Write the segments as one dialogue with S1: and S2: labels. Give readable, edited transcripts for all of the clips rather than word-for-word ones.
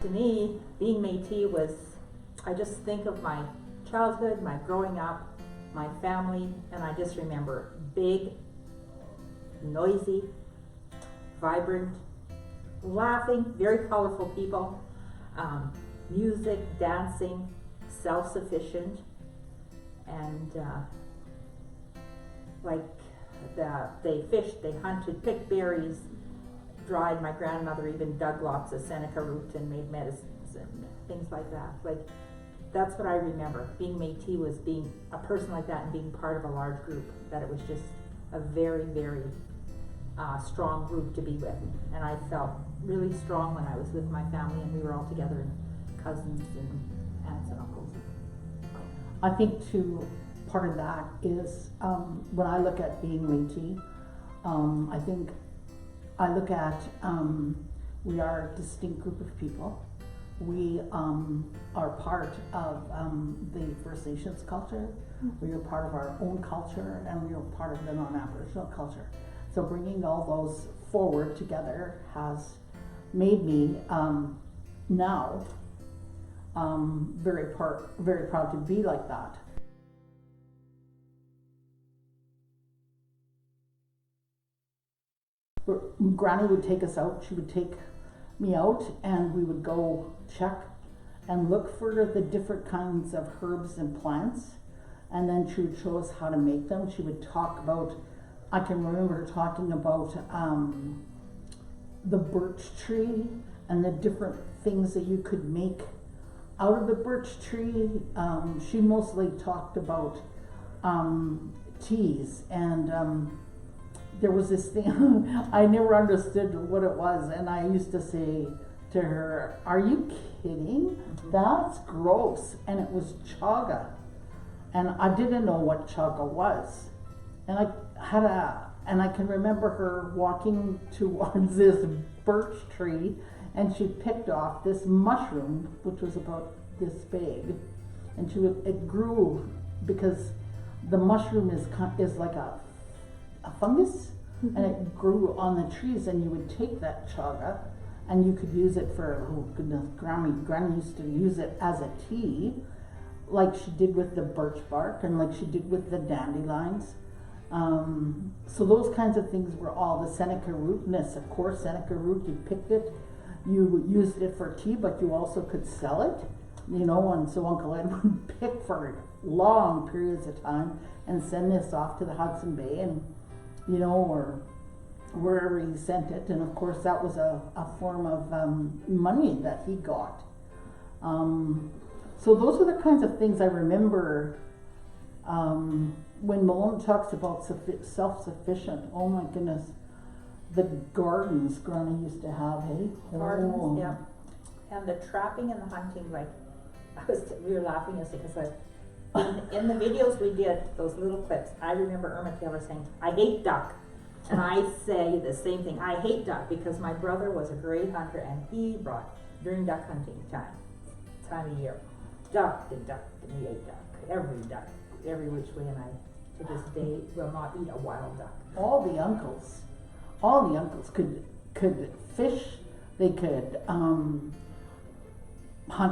S1: To me, being Métis was, I just think of my childhood, my growing up, my family, and I just remember big, noisy, vibrant, laughing, very colorful people, music, dancing, self-sufficient, and they fished, they hunted, picked berries, dried. My grandmother even dug lots of Seneca root and made medicines and things like that. Like, that's what I remember. Being Métis was being a person like that and being part of a large group, that it was just a very, very strong group to be with. And I felt really strong when I was with my family and we were all together, and cousins and aunts and uncles.
S2: I think too, part of that is when I look at being Métis, I think I look at we are a distinct group of people. We are part of the First Nations culture. We are part of our own culture, and we are part of the non-Aboriginal culture. So bringing all those forward together has made me now very proud to be like that. Granny would take us out. She would take me out, and we would go check and look for the different kinds of herbs and plants, and then she would show us how to make them. She would talk about, I can remember her talking about the birch tree and the different things that you could make out of the birch tree. She mostly talked about teas, and there was this thing, I never understood what it was, and I used to say to her, "Are you kidding? That's gross." And it was chaga, and I didn't know what chaga was, and I can remember her walking towards this birch tree, and she picked off this mushroom, which was about this big, and it grew, because the mushroom is like a fungus, and it grew on the trees, and you would take that chaga and you could use it for, oh goodness, Granny used to use it as a tea, like she did with the birch bark and like she did with the dandelions. So those kinds of things were all the Seneca rootness. Of course, Seneca root, you picked it, you used it for tea, but you also could sell it, you know, and so Uncle Ed would pick for long periods of time and send this off to the Hudson Bay, and you know, or wherever he sent it, and of course that was a form of money that he got. So those are the kinds of things I remember when Malone talks about self-sufficient. Oh my goodness, the gardens Granny used to have, hey?
S1: Gardens, yeah. And the trapping and the hunting, like, we were laughing yesterday because in the videos we did, those little clips, I remember Irma Taylor saying, "I hate duck." And I say the same thing, I hate duck, because my brother was a great hunter, and he brought, during duck hunting time of year, duck, and we ate duck, every which way, and I, to this day, will not eat a wild duck.
S2: All the uncles could fish, they could hunt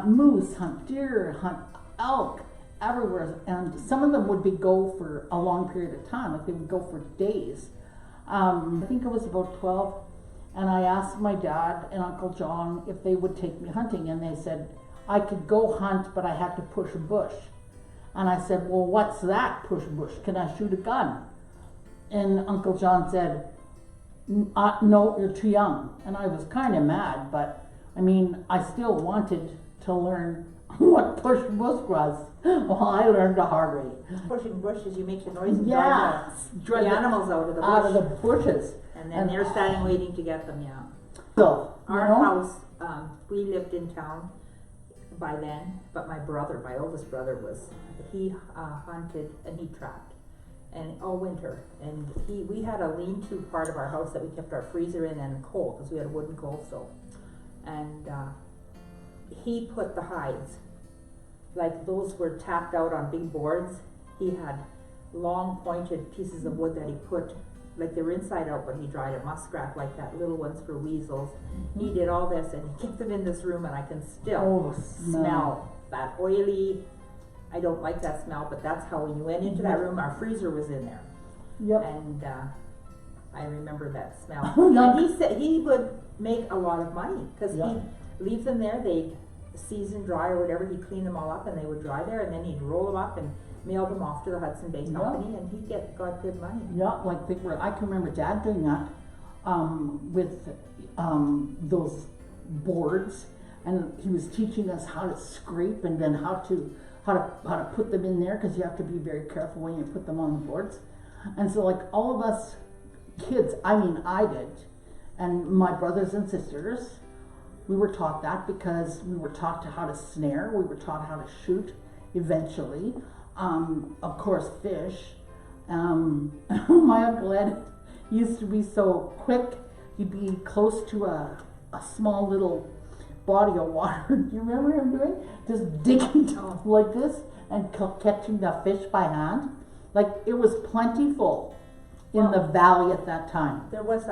S2: moose, hunt deer, hunt elk, everywhere, and some of them would go for a long period of time, like they would go for days. I think I was about 12, and I asked my dad and Uncle John if they would take me hunting, and they said I could go hunt, but I had to push a bush. And I said, "Well, what's that, push bush? Can I shoot a gun?" And Uncle John said, "No, you're too young." And I was kind of mad, but I mean, I still wanted to learn what push bush was. Well, I learned the hard way.
S1: Pushing bushes, you make the noise and
S2: Yeah,
S1: drive the animals out of the bush.
S2: Bushes.
S1: And then they're standing waiting to get them, yeah.
S2: So,
S1: Our house, we lived in town by then, but my oldest brother he hunted and he trapped, and all winter. And we had a lean-to part of our house that we kept our freezer in and coal, because we had a wooden coal stove. And he put the hides, like those were tapped out on big boards. He had long pointed pieces of wood that he put like they were inside out when he dried it, muskrat like that, little ones for weasels. He did all this and he kept them in this room and I can still smell that oily, I don't like that smell, but that's how when you went into that room, our freezer was in there.
S2: Yep.
S1: And, I remember that smell.
S2: Yuck.
S1: And he said he would make a lot of money, cause
S2: Yeah.
S1: he'd leave them there, they'd season dry or whatever, he'd clean them all up and they would dry there, and then he'd roll them up and mail them off to the Hudson Bay
S2: Yeah.
S1: Company, and he got good money.
S2: Yeah, like they were, I can remember Dad doing that, with, those boards, and he was teaching us how to scrape and then how to put them in there, cause you have to be very careful when you put them on the boards. And so like all of us kids, I mean, I did, and my brothers and sisters, we were taught that because we were taught how to snare, we were taught how to shoot eventually, of course fish. My Uncle Ed used to be so quick, he'd be close to a small little body of water. Do you remember him doing? Just digging like this and catching the fish by hand. Like it was plentiful in the valley at that time.
S1: There was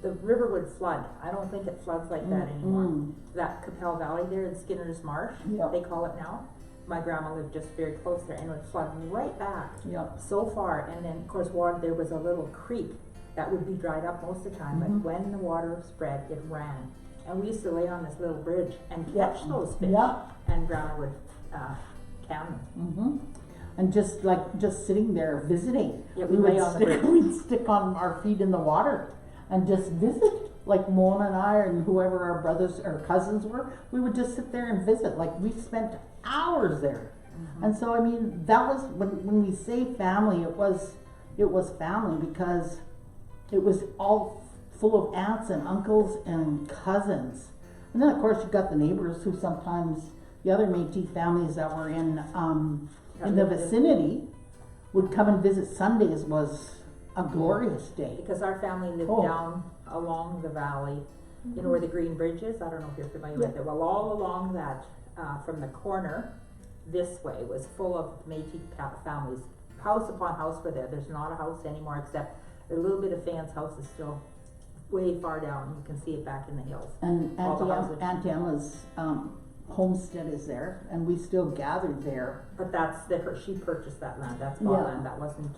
S1: the river would flood. I don't think it floods like that anymore. That Capel Valley there in Skinner's Marsh,
S2: Yeah.
S1: they call it now. My grandma lived just very close there, and it would flood right back
S2: Yeah.
S1: so far. And then, of course, there was a little creek that would be dried up most of the time, but when the water spread, it ran. And we used to lay on this little bridge and catch those fish.
S2: Yeah.
S1: And grandma would count them.
S2: And just sitting there visiting.
S1: Yeah, we lay on the bridge.
S2: We'd stick on our feet in the water and just visit. Like Mona and I and whoever our brothers or cousins were, we would just sit there and visit. Like we spent hours there. And so I mean that was when we say family, it was family because it was all full of aunts and uncles and cousins. And then of course you got the neighbors who sometimes the other Métis families that were in the vicinity would come and visit. Sundays was a glorious day.
S1: Because our family lived down along the valley, you know where the Green Bridge is? I don't know if you're familiar with it. Well, all along that, from the corner this way was full of Métis families. House upon house were there. There's not a house anymore except a little bit of Fan's house is still way far down. You can see it back in the hills.
S2: And
S1: All the houses.
S2: Aunt Emma's homestead is there, and we still gathered there.
S1: But she purchased that land. That's bought land. That wasn't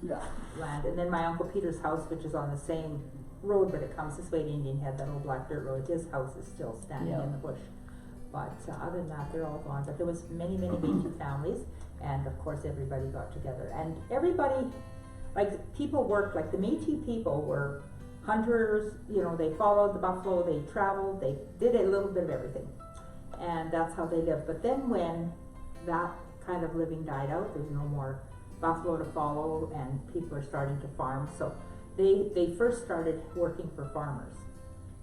S2: Yeah.
S1: land. And then my Uncle Peter's house, which is on the same road, but it comes this way to Indian Head, that old black dirt road, his house is still standing in the bush. But other than that, they're all gone. But there was many Métis families, and of course everybody got together. And everybody, like people worked, like the Métis people were hunters, you know, they followed the buffalo, they traveled, they did a little bit of everything. And that's how they lived. But then when that kind of living died out, there's no more buffalo to follow and people are starting to farm. So they first started working for farmers.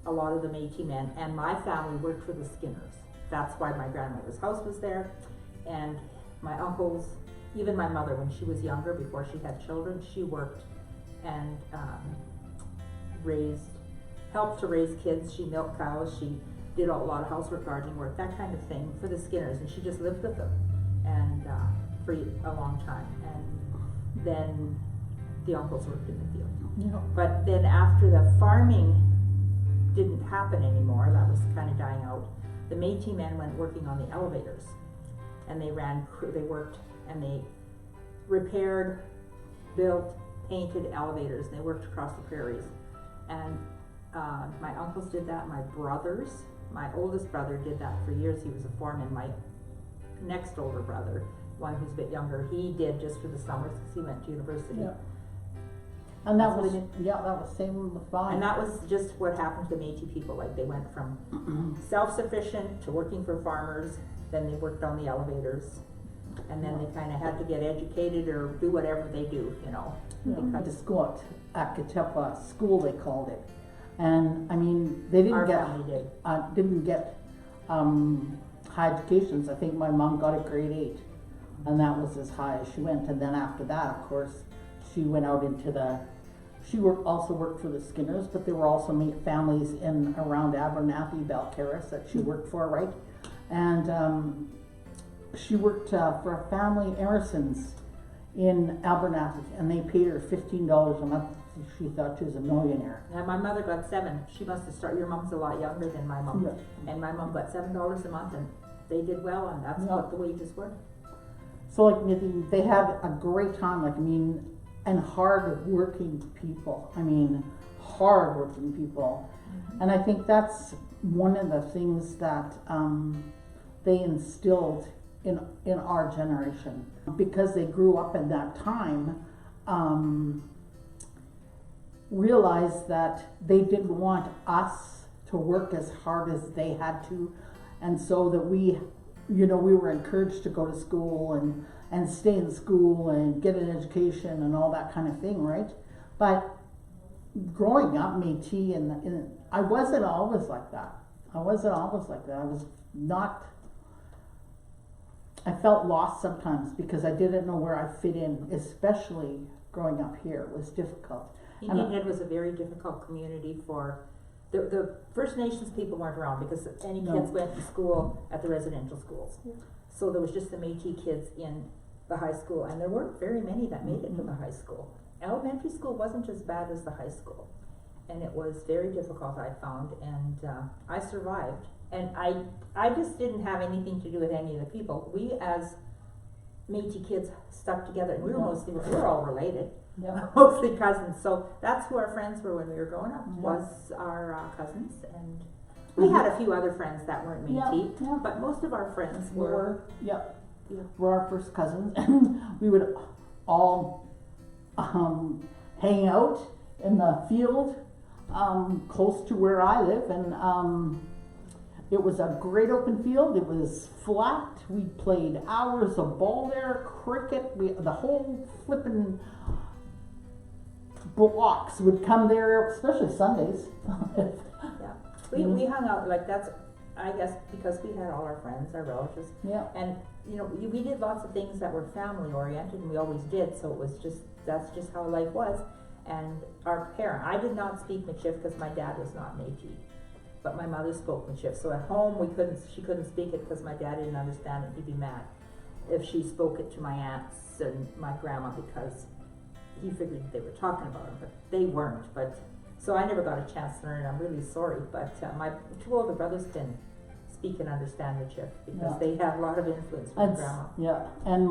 S1: A lot of the Métis men, and my family worked for the Skinners. That's why my grandmother's house was there. And my uncles, even my mother, when she was younger, before she had children, she worked and helped to raise kids. She milked cows, she did a lot of housework, gardening work, that kind of thing for the Skinners, and she just lived with them and for a long time. And then the uncles worked in the field.
S2: Yeah.
S1: But then after the farming didn't happen anymore, that was kind of dying out, the Métis men went working on the elevators, and they worked and they repaired, built, painted elevators, and they worked across the prairies. And my uncles did that, my oldest brother did that for years. He was a foreman. My next older brother, one who's a bit younger, he did just for the summers because he went to university.
S2: Yeah. And that
S1: That's what
S2: was,
S1: they did.
S2: that was same with mine.
S1: And that was just what happened to the Métis people. Like they went from self-sufficient to working for farmers, then they worked on the elevators, and then they kind of had to get educated or do whatever they do, you know.
S2: At the school at Katepa school they called it, and I mean they didn't
S1: Our
S2: get
S1: family did.
S2: High educations. I think my mom got a grade 8, and that was as high as she went. And then after that, of course, she went out into also worked for the Skinners, but there were also families in around Abernathy, Balcarres that she worked for, right? And she worked for a family, Emerson's, in Abernathy, and they paid her $15 a month. She thought she was a millionaire.
S1: And my mother got 7. She must have started, your mom's a lot younger than my mom.
S2: Yeah.
S1: And my mom got $7 a month, and they did well, and that's
S2: Yeah.
S1: what the wages were.
S2: So like they had a great time, like I mean, and hard-working people. I mean, hard-working people. And I think that's one of the things that they instilled in our generation, because they grew up in that time. Realized that they didn't want us to work as hard as they had to, and so that we were encouraged to go to school and stay in school and get an education and all that kind of thing, right? But growing up Métis, and I wasn't always like that. I was not. I felt lost sometimes because I didn't know where I fit in, especially growing up here. It was difficult.
S1: Indian Head was a very difficult community for the First Nations people weren't around because any kids went to school at the residential schools. Yeah. So there was just the Métis kids in the high school, and there weren't very many that made it to the high school. Elementary school wasn't as bad as the high school, and it was very difficult, I found, and I survived. And I just didn't have anything to do with any of the people. We as Métis kids stuck together, and we were all related.
S2: Yeah.
S1: Mostly cousins, so that's who our friends were when we were growing up, was our cousins, and we had a few other friends that weren't Métis, but most of our friends were
S2: were our first cousins, and we would all hang out in the field close to where I live, and it was a great open field. It was flat. We played hours of ball there, cricket. The whole flippin' blocks would come there, especially Sundays.
S1: We hung out like that's, I guess, because we had all our friends, our relatives.
S2: Yeah.
S1: And we did lots of things that were family oriented, and we always did. So it was that's just how life was. And I did not speak Michif because my dad was not Métis, but my mother spoke Michif. So at home she couldn't speak it because my dad didn't understand it. He'd be mad if she spoke it to my aunts and my grandma because he figured they were talking about him, but they weren't. So I never got a chance to learn it. I'm really sorry, but my 2 older brothers can speak and understand Michif because they had a lot of influence from grandma.
S2: Yeah, and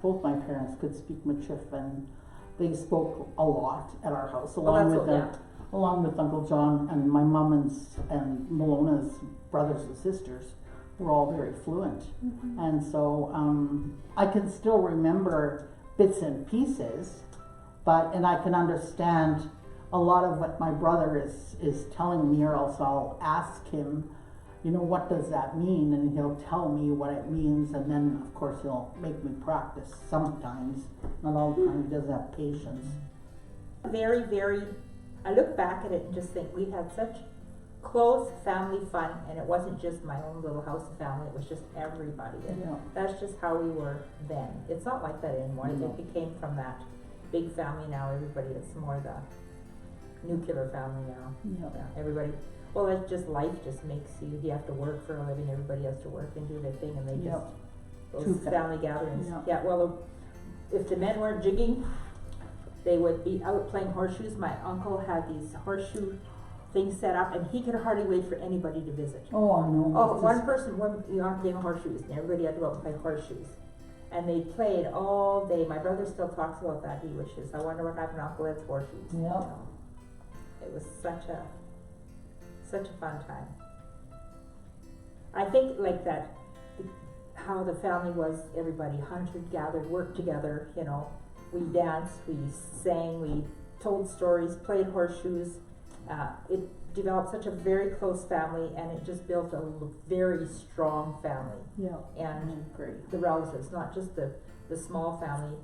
S2: both my parents could speak Michif, and they spoke a lot at our house, along with Uncle John, and my mom and Melona's brothers and sisters were all very fluent. Mm-hmm. And so I can still remember bits and pieces, and I can understand a lot of what my brother is telling me, or else I'll ask him, what does that mean? And he'll tell me what it means, and then of course he'll make me practice sometimes. Not all the time. He doesn't have patience.
S1: Very, very, I look back at it and just think we had such close family fun, and it wasn't just my own little house of family, it was just everybody. And that's just how we were then. It's not like that anymore. It became from that big family now. Everybody, it's more the nuclear family now. Everybody, well, it's just life just makes you have to work for a living. Everybody has to work and do their thing, and they those family gatherings. Well, if the men weren't jigging, they would be out playing horseshoes. My uncle had these horseshoe things set up, and he could hardly wait for anybody to visit.
S2: Oh, I know.
S1: Oh, one game horseshoes, and everybody had to go out and play horseshoes. And they played all day. My brother still talks about that. He wishes, I wonder what happened to Uncle Ed's horseshoes.
S2: Yeah.
S1: It was such a fun time. I think like that, how the family was, everybody hunted, gathered, worked together, we danced, we sang, we told stories, played horseshoes. It developed such a very close family, and it just built a very strong family.
S2: Yeah.
S1: And
S2: great.
S1: The relatives, not just the small family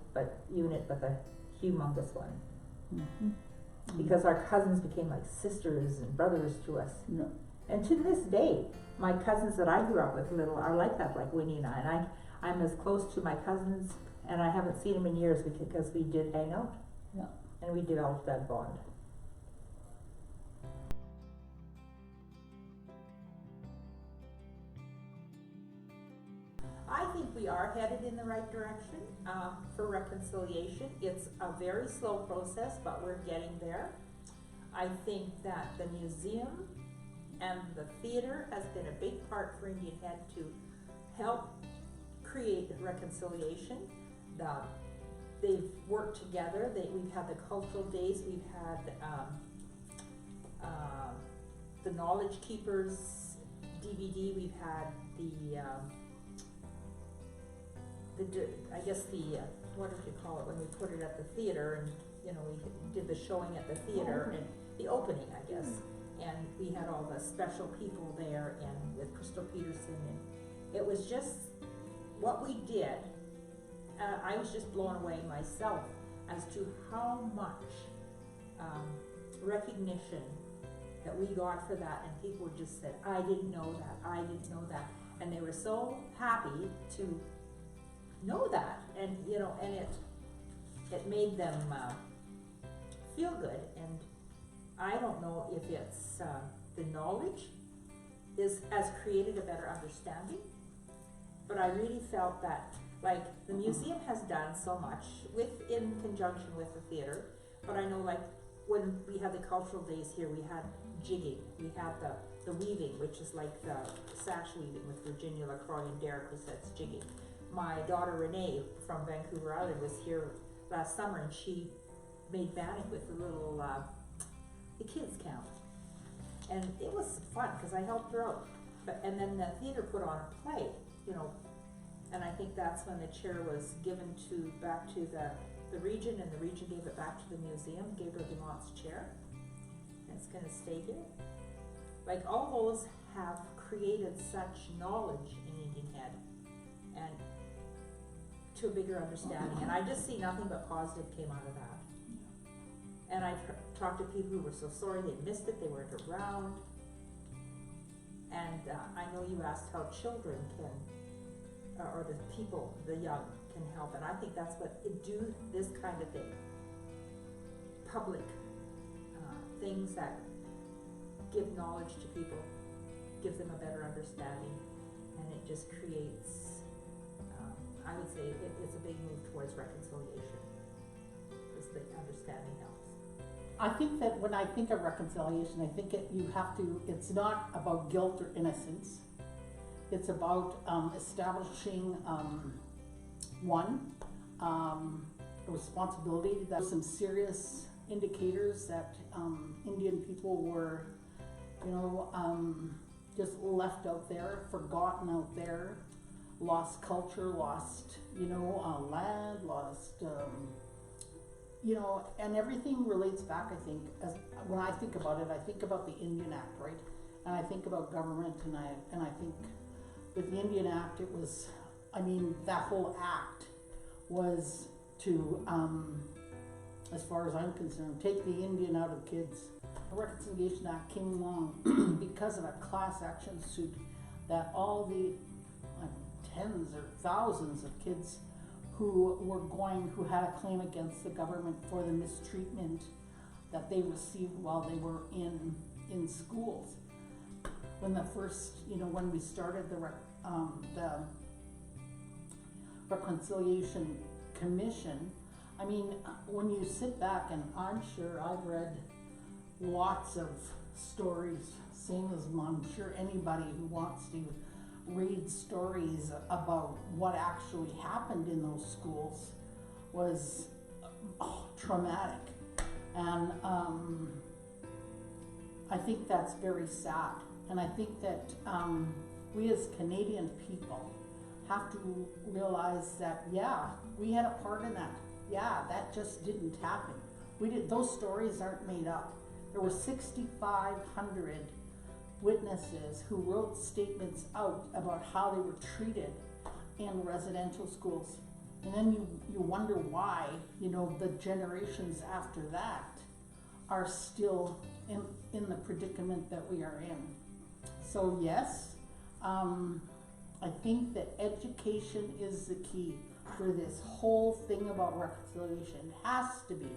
S1: unit, but the humongous one. Mm-hmm. Because our cousins became like sisters and brothers to us.
S2: Yeah.
S1: And to this day, my cousins that I grew up with little are like that, like Winnie and I. And I'm as close to my cousins, and I haven't seen them in years because we did hang out.
S2: Yeah.
S1: And we developed that bond. I think we are headed headed in the right direction for reconciliation. It's a very slow process, but we're getting there. I think that the museum and the theater has been a big part for Indian Head to help create reconciliation. They've worked together. We've had the cultural days. We've had the Knowledge Keepers DVD. We've had what did you call it when we put it at the theater, and we did the showing at the theater and the opening, I guess. And we had all the special people there, and with Crystal Peterson, and it was just what we did. I was just blown away myself as to how much recognition that we got for that, and people just said, I didn't know that, and they were so happy to know that, and it made them feel good. And I don't know if it's the knowledge has created a better understanding, but I really felt that, like, the museum has done so much in conjunction with the theater, but I know, like, when we had the cultural days here, we had jigging, we had the weaving, which is like the sash weaving with Virginia LaCroix and Derek Rosette's jigging. My daughter Renee from Vancouver Island was here last summer, and she made bannock with the little the kids camp, and it was fun because I helped her out. And then the theater put on a play, and I think that's when the chair was given back to the region, and the region gave it back to the museum, gave her Dumont's chair, and it's going to stay here. Like, all those have created such knowledge in Indian Head, and to a bigger understanding, and I just see nothing but positive came out of that. And I talked to people who were so sorry they missed it, they weren't around, and I know you asked how children can, or the people, the young, can help, and I think that's what do this kind of thing, public things that give knowledge to people, give them a better understanding, and it just creates, I would say it's a big move towards reconciliation, because the understanding helps.
S2: I think that when I think of reconciliation, I think it's not about guilt or innocence. It's about establishing a responsibility. There's some serious indicators that Indian people were, just left out there, forgotten out there, lost culture, lost, land, lost, and everything relates back, I think, when I think about it, I think about the Indian Act, right? And I think about government, and I think with the Indian Act, it was, that whole act was to, as far as I'm concerned, take the Indian out of kids. The Reconciliation Act came along because of a class action suit that all the tens or thousands of kids who had a claim against the government for the mistreatment that they received while they were in schools. When when we started the Reconciliation Commission, when you sit back, and I'm sure I've read lots of stories, same as I'm sure anybody who wants to read stories about what actually happened in those schools was traumatic. And I think that's very sad. And I think that we as Canadian people have to realize that, yeah, we had a part in that. Yeah, that just didn't happen. Those stories aren't made up. There were 6,500 witnesses who wrote statements out about how they were treated in residential schools. And then you wonder why, the generations after that are still in the predicament that we are in. So yes, I think that education is the key for this whole thing about reconciliation. It has to be.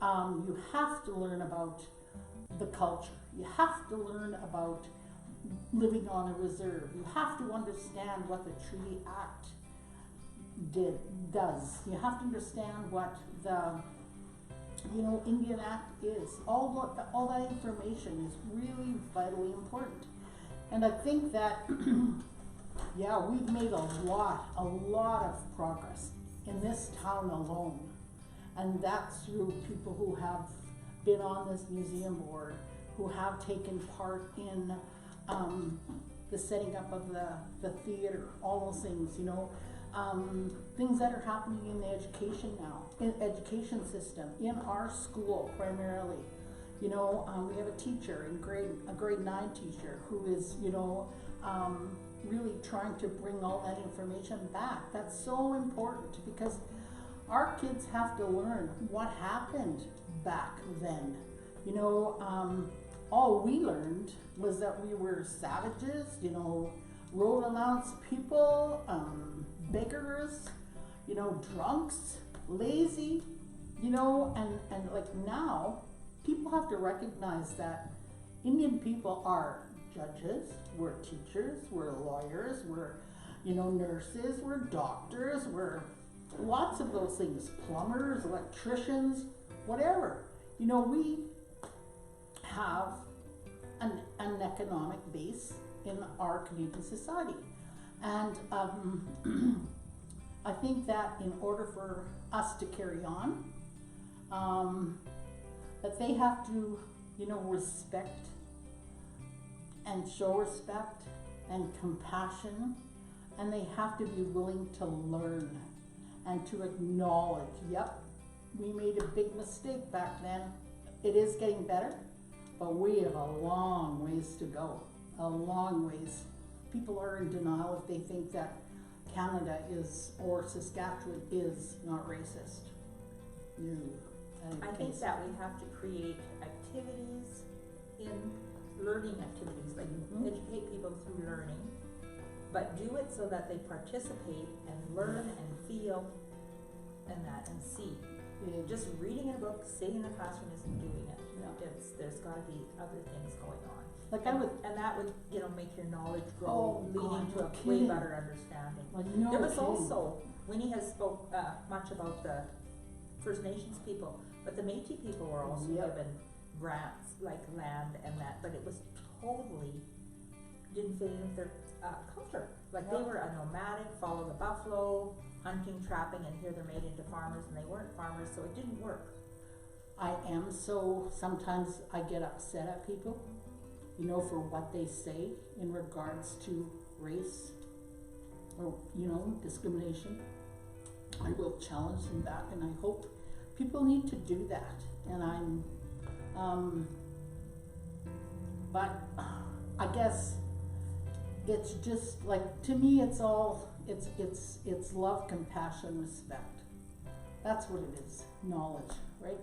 S2: You have to learn about the culture. You have to learn about living on a reserve. You have to understand what the Treaty Act does. You have to understand what the Indian Act is. All that information is really vitally important. And I think that yeah, we've made a lot of progress in this town alone. And that's through people who have been on this museum board, who have taken part in the setting up of the theater, all those things, things that are happening in the education now, in education system, in our school primarily. We have a teacher in a grade 9 teacher who is, really trying to bring all that information back. That's so important because our kids have to learn what happened back then. All we learned was that we were savages, road allowance people, beggars, drunks, lazy, and like now, people have to recognize that Indian people are judges, we're teachers, we're lawyers, we're, nurses, we're doctors, we're lots of those things, plumbers, electricians, whatever. We have an economic base in our Canadian society. And I think that in order for us to carry on, that they have to, respect and show respect and compassion, and they have to be willing to learn and to acknowledge, yep, we made a big mistake back then. It is getting better, but we have a long ways to go, a long ways. People are in denial if they think that Canada is, or Saskatchewan is not racist. No.
S1: I think that we have to create activities learning activities, like educate people through learning, but do it so that they participate and learn and feel and see.
S2: Yeah.
S1: Just reading a book, sitting in a classroom isn't doing it.
S2: Yeah.
S1: There's got to be other things going on.
S2: Like
S1: and that would make your knowledge grow, leading to a way
S2: kidding.
S1: better understanding.
S2: Like, no
S1: There was
S2: kidding.
S1: also, Winnie has spoke much about the First Nations people, but the Métis people were also
S2: Yep.
S1: given grants, like land and that, but it was totally, didn't fit in with their culture. Like they
S2: Yep.
S1: were a nomadic, follow the buffalo, hunting, trapping, and here they're made into farmers, and they weren't farmers, so it didn't work.
S2: Sometimes I get upset at people, for what they say in regards to race or, discrimination. I will challenge them back, and I hope people need to do that. And but I guess it's just like, to me, it's love, compassion, respect. That's what it is, knowledge, right?